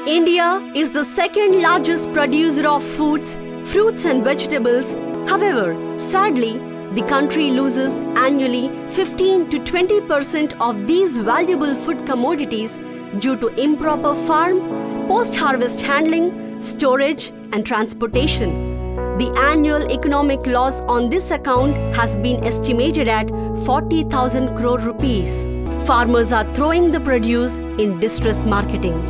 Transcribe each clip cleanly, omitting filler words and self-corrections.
India is the second largest producer of foods, fruits and vegetables. However, sadly, the country loses annually 15 to 20% of these valuable food commodities due to improper farm, post-harvest handling, storage and transportation. The annual economic loss on this account has been estimated at 40,000 crore rupees. Farmers are throwing the produce in distress marketing.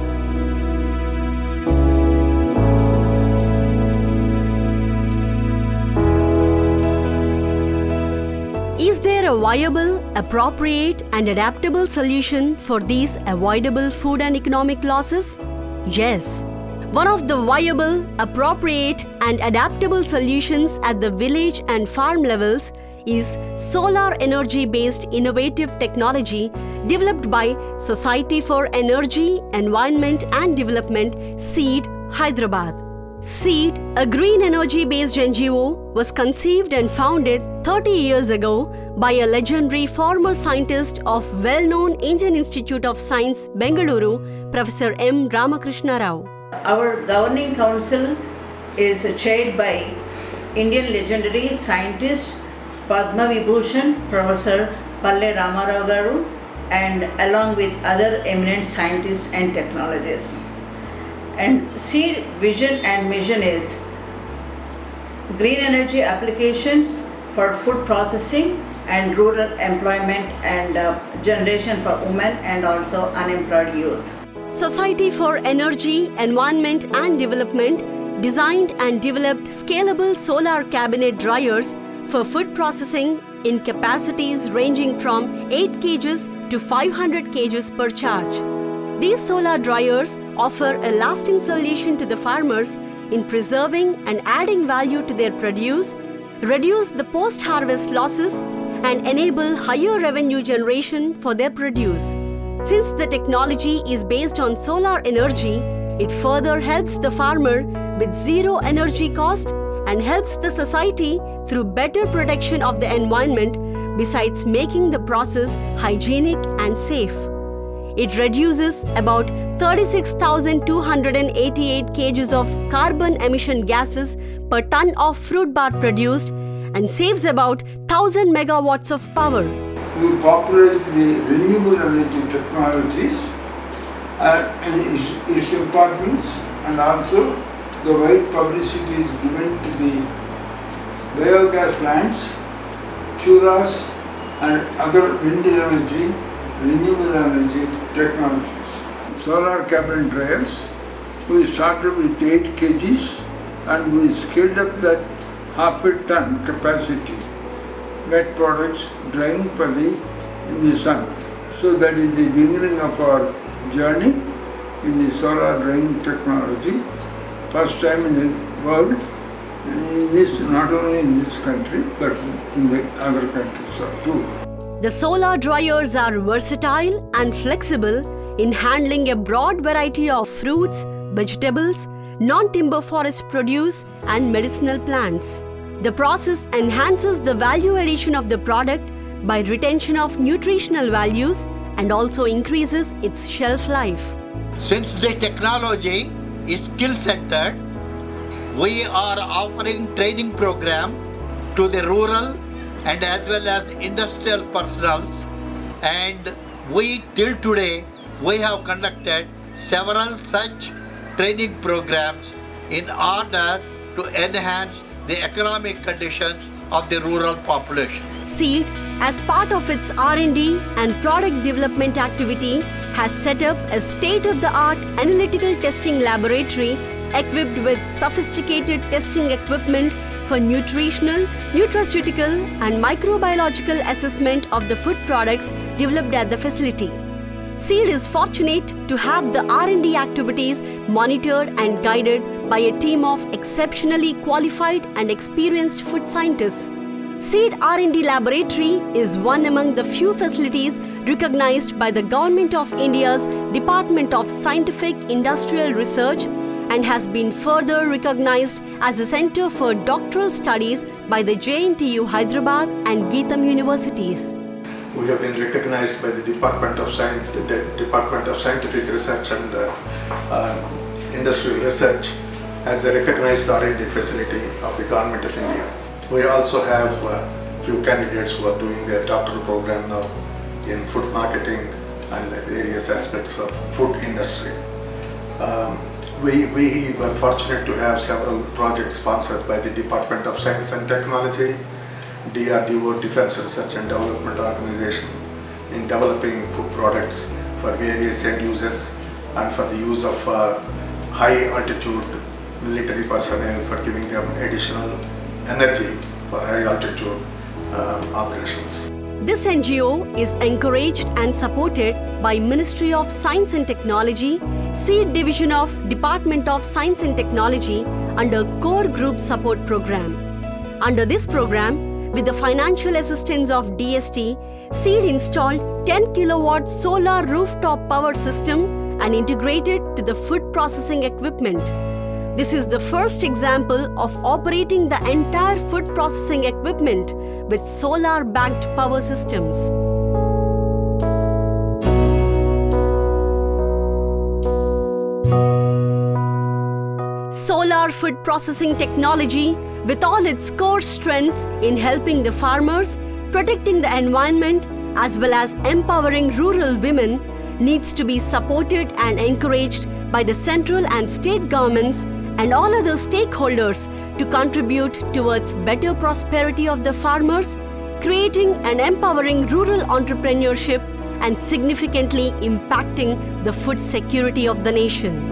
Is there a viable, appropriate and adaptable solution for these avoidable food and economic losses? Yes. One of the viable, appropriate and adaptable solutions at the village and farm levels is solar energy-based innovative technology developed by Society for Energy, Environment and Development, SEED, Hyderabad. SEED, a green energy-based NGO, was conceived and founded 30 years ago by a legendary former scientist of well-known Indian Institute of Science, Bengaluru, Professor M. Ramakrishna Rao. Our governing council is chaired by Indian legendary scientist Padma Vibhushan Professor Palle Ramarao Garu, and along with other eminent scientists and technologists. And SEED vision and mission is green energy applications for food processing and rural employment and generation for women and also unemployed youth. Society for Energy, Environment and Development designed and developed scalable solar cabinet dryers for food processing in capacities ranging from 8 kg to 500 kg per charge. These solar dryers offer a lasting solution to the farmers in preserving and adding value to their produce, reduce the post-harvest losses, and enable higher revenue generation for their produce. Since the technology is based on solar energy, it further helps the farmer with zero energy cost and helps the society through better protection of the environment, besides making the process hygienic and safe. It reduces about 36,288 kg of carbon emission gases per ton of fruit bar produced and saves about 1,000 megawatts of power. We popularize the renewable energy technologies and its importance, and also the wide publicity is given to the biogas plants, churras and other wind energy, renewable energy technologies. Solar cabinet dryers, we started with 8 kgs and we scaled up that half a ton capacity. Wet products drying in the sun. So that is the beginning of our journey in the solar drying technology. First time in the world, not only in this country, but in the other countries too. The solar dryers are versatile and flexible in handling a broad variety of fruits, vegetables, non-timber forest produce and medicinal plants. The process enhances the value addition of the product by retention of nutritional values and also increases its shelf life. Since the technology is skill-centered, we are offering training program to the rural and as well as industrial personnel, and we till today we have conducted several such training programs in order to enhance the economic conditions of the rural population. SEED, as part of its R&D and product development activity, has set up a state-of-the-art analytical testing laboratory equipped with sophisticated testing equipment for nutritional, nutraceutical and microbiological assessment of the food products developed at the facility. SEED is fortunate to have the R&D activities monitored and guided by a team of exceptionally qualified and experienced food scientists. SEED R&D Laboratory is one among the few facilities recognized by the Government of India's Department of Scientific Industrial Research and has been further recognized as a Center for Doctoral Studies by the JNTU Hyderabad and Geetham Universities. We have been recognized by the Department of Science, the Department of Scientific Research and Industrial Research as a recognized R&D facility of the Government of India. We also have few candidates who are doing their doctoral program now in food marketing and various aspects of food industry. We were fortunate to have several projects sponsored by the Department of Science and Technology, DRDO, Defense Research and Development Organization, in developing food products for various end users and for the use of high altitude military personnel for giving them additional energy for high altitude operations. This NGO is encouraged and supported by Ministry of Science and Technology, Seed Division of Department of Science and Technology under Core Group Support Program. Under this program, with the financial assistance of DST, Seed installed 10 kilowatt solar rooftop power system and integrated to the food processing equipment. This is the first example of operating the entire food processing equipment with solar-backed power systems. Solar food processing technology, with all its core strengths in helping the farmers, protecting the environment, as well as empowering rural women, needs to be supported and encouraged by the central and state governments and all other stakeholders to contribute towards better prosperity of the farmers, creating and empowering rural entrepreneurship and significantly impacting the food security of the nation.